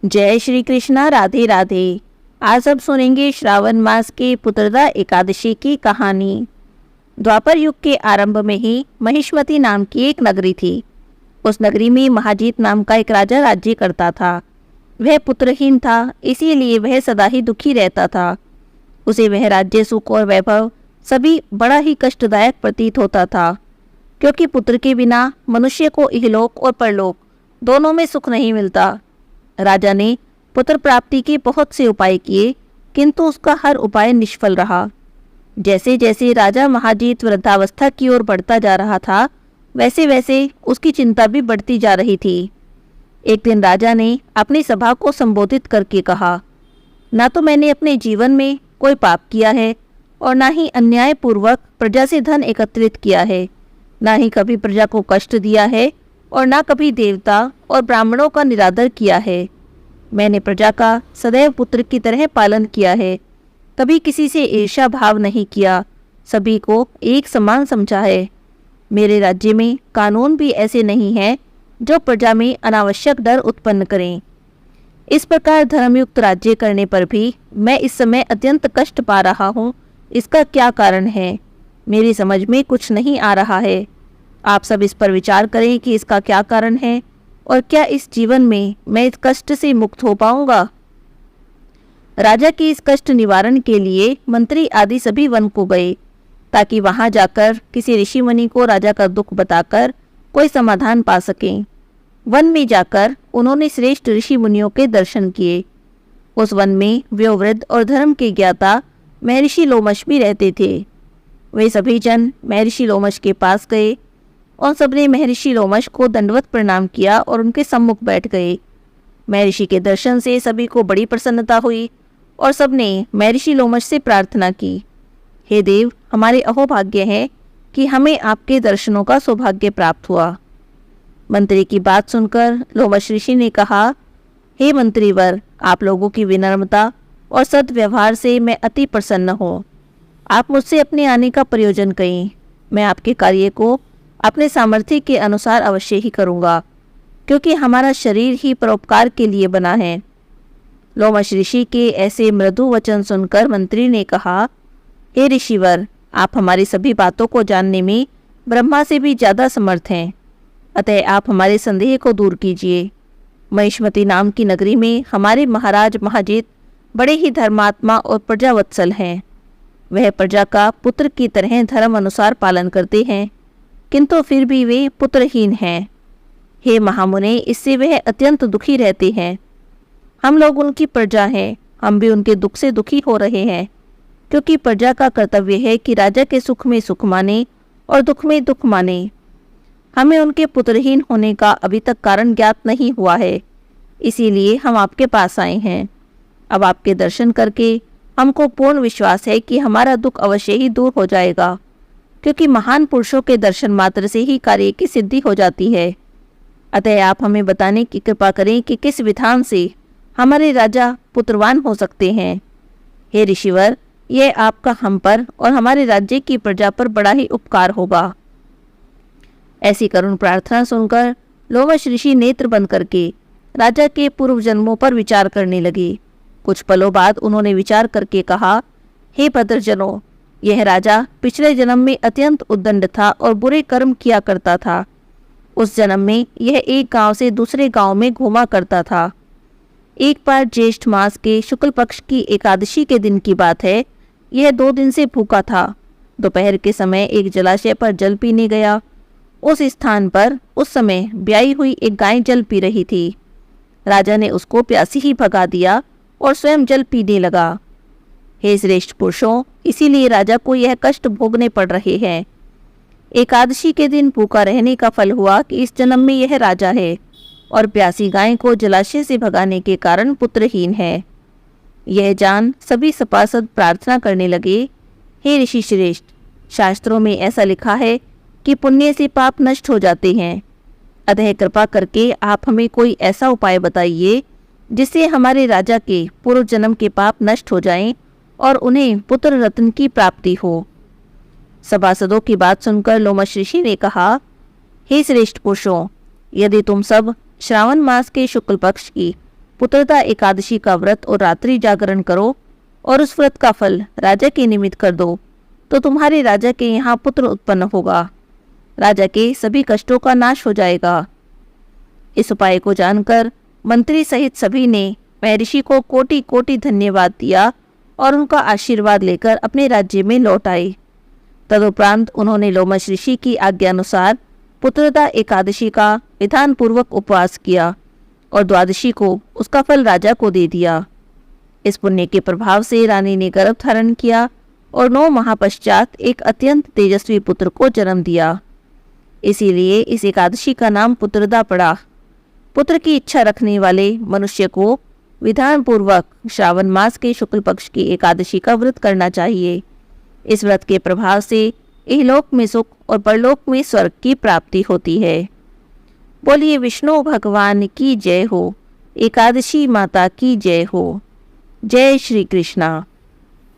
जय श्री कृष्णा। राधे राधे। आज अब सुनेंगे श्रावण मास के पुत्रदा एकादशी की कहानी। द्वापर युग के आरंभ में ही महिष्मती नाम की एक नगरी थी। उस नगरी में महाजीत नाम का एक राजा राज्य करता था। वह पुत्रहीन था, इसीलिए वह सदा ही दुखी रहता था। उसे वह राज्य, सुख और वैभव सभी बड़ा ही कष्टदायक प्रतीत होता था, क्योंकि पुत्र के बिना मनुष्य को इहलोक और परलोक दोनों में सुख नहीं मिलता। राजा ने पुत्र प्राप्ति के बहुत से उपाय किए, किंतु उसका हर उपाय निष्फल रहा। जैसे जैसे राजा महाजीत वृद्धावस्था की ओर बढ़ता जा रहा था, वैसे वैसे उसकी चिंता भी बढ़ती जा रही थी। एक दिन राजा ने अपनी सभा को संबोधित करके कहा, ना तो मैंने अपने जीवन में कोई पाप किया है और ना ही अन्यायपूर्वक प्रजा से धन एकत्रित किया है, ना ही कभी प्रजा को कष्ट दिया है और ना कभी देवता और ब्राह्मणों का निरादर किया है। मैंने प्रजा का सदैव पुत्र की तरह पालन किया है, कभी किसी से ईर्ष्या भाव नहीं किया, सभी को एक समान समझा है। मेरे राज्य में कानून भी ऐसे नहीं हैं जो प्रजा में अनावश्यक डर उत्पन्न करें। इस प्रकार धर्मयुक्त राज्य करने पर भी मैं इस समय अत्यंत कष्ट पा रहा हूँ। इसका क्या कारण है, मेरी समझ में कुछ नहीं आ रहा है। आप सब इस पर विचार करें कि इसका क्या कारण है और क्या इस जीवन में मैं इस कष्ट से मुक्त हो पाऊंगा। राजा के इस कष्ट निवारण के लिए मंत्री आदि सभी वन को गए, ताकि वहां जाकर किसी ऋषि मुनि को राजा का दुख बताकर कोई समाधान पा सकें। वन में जाकर उन्होंने श्रेष्ठ ऋषि मुनियों के दर्शन किए। उस वन में व्योवृद्ध और धर्म के ज्ञाता महर्षि लोमश भी रहते थे। वे सभी जन महर्षि लोमश के पास गए और सबने महर्षि लोमश को दंडवत प्रणाम किया और उनके सम्मुख बैठ गए। महर्षि के दर्शन से सभी को बड़ी प्रसन्नता हुई और सबने महर्षि लोमश से प्रार्थना की, हे देव, हमारे अहोभाग्य है कि हमें आपके दर्शनों का सौभाग्य प्राप्त हुआ। मंत्री की बात सुनकर लोमश ऋषि ने कहा, हे मंत्रीवर, आप लोगों की विनम्रता और सद्व्यवहार से मैं अति प्रसन्न हूँ। आप मुझसे अपने आने का प्रयोजन करें, मैं आपके कार्य को अपने सामर्थ्य के अनुसार अवश्य ही करूँगा, क्योंकि हमारा शरीर ही परोपकार के लिए बना है। लोमश ऋषि के ऐसे मृदु वचन सुनकर मंत्री ने कहा, हे ऋषिवर, आप हमारी सभी बातों को जानने में ब्रह्मा से भी ज़्यादा समर्थ हैं, अतः आप हमारे संदेह को दूर कीजिए। महिष्मती नाम की नगरी में हमारे महाराज महाजीत बड़े ही धर्मात्मा और प्रजावत्सल हैं। वह प्रजा का पुत्र की तरह धर्म अनुसार पालन करते हैं, किंतु फिर भी वे पुत्रहीन हैं। हे महामुने, इससे वह अत्यंत दुखी रहते हैं। हम लोग उनकी प्रजा हैं, हम भी उनके दुख से दुखी हो रहे हैं, क्योंकि प्रजा का कर्तव्य है कि राजा के सुख में सुख माने और दुख में दुख माने। हमें उनके पुत्रहीन होने का अभी तक कारण ज्ञात नहीं हुआ है, इसीलिए हम आपके पास आए हैं। अब आपके दर्शन करके हमको पूर्ण विश्वास है कि हमारा दुख अवश्य ही दूर हो जाएगा, क्योंकि महान पुरुषों के दर्शन मात्र से ही कार्य की सिद्धि हो जाती है। अतः आप हमें बताने की कृपा करें कि किस विधान से हमारे राजा पुत्रवान हो सकते हैं। हे ऋषिवर, यह आपका हम पर और हमारे राज्य की प्रजा पर बड़ा ही उपकार होगा। ऐसी करुण प्रार्थना सुनकर लोमश ऋषि नेत्र बंद करके राजा के पूर्व जन्मों पर विचार करने लगे। कुछ पलों बाद उन्होंने विचार करके कहा, हे भद्रजनों, यह राजा पिछले जन्म में अत्यंत उद्दंड था और बुरे कर्म किया करता था। उस जन्म में यह एक गांव से दूसरे गांव में घूमा करता था। एक बार ज्येष्ठ मास के शुक्ल पक्ष की एकादशी के दिन की बात है। यह 2 दिन से भूखा था। दोपहर के समय एक जलाशय पर जल पीने गया। उस स्थान पर उस समय ब्याई हुई एक गाय जल पी रही थी। राजा ने उसको प्यासी ही भगा दिया और स्वयं जल पीने लगा। हे श्रेष्ठ पुरुषों, इसीलिए राजा को यह कष्ट भोगने पड़ रहे हैं। एकादशी के दिन भूखा रहने का फल हुआ कि इस जन्म में यह राजा है और प्यासी गाय को जलाशय से भगाने के कारण पुत्रहीन है। यह जान सभी सपासद प्रार्थना करने लगे, हे ऋषि श्रेष्ठ, शास्त्रों में ऐसा लिखा है कि पुण्य से पाप नष्ट हो जाते हैं। अतः कृपा करके आप हमें कोई ऐसा उपाय बताइए जिससे हमारे राजा के पूर्व जन्म के पाप नष्ट हो जाएं और उन्हें पुत्र रत्न की प्राप्ति हो। सभासदों की बात सुनकर लोमश ऋषि ने कहा, हे श्रेष्ठ पुरुषों, यदि तुम सब श्रावण मास के शुक्ल पक्ष की पुत्रदा एकादशी का व्रत और रात्रि जागरण करो और उस व्रत का फल राजा के निमित्त कर दो, तो तुम्हारे राजा के यहाँ पुत्र उत्पन्न होगा। राजा के सभी कष्टों का नाश हो जाएगा। इस उपाय को जानकर मंत्री सहित सभी ने महर्षि को कोटि कोटि धन्यवाद दिया और उनका आशीर्वाद लेकर अपने राज्य में लौट आए। तदुपरांत उन्होंने लोमश ऋषि की आज्ञा अनुसार पुत्रदा एकादशी का विधान पूर्वक उपवास किया और द्वादशी को उसका फल राजा को दे दिया। इस पुण्य के प्रभाव से रानी ने गर्भ धारण किया और 9 माह पश्चात एक अत्यंत तेजस्वी पुत्र को जन्म दिया। इसीलिए इस एकादशी का नाम पुत्रदा पड़ा। पुत्र की इच्छा रखने वाले मनुष्य को विधान पूर्वक श्रावण मास के शुक्ल पक्ष की एकादशी का व्रत करना चाहिए। इस व्रत के प्रभाव से इहलोक में सुख और परलोक में स्वर्ग की प्राप्ति होती है। बोलिए विष्णु भगवान की जय हो। एकादशी माता की जय हो। जय श्री कृष्णा।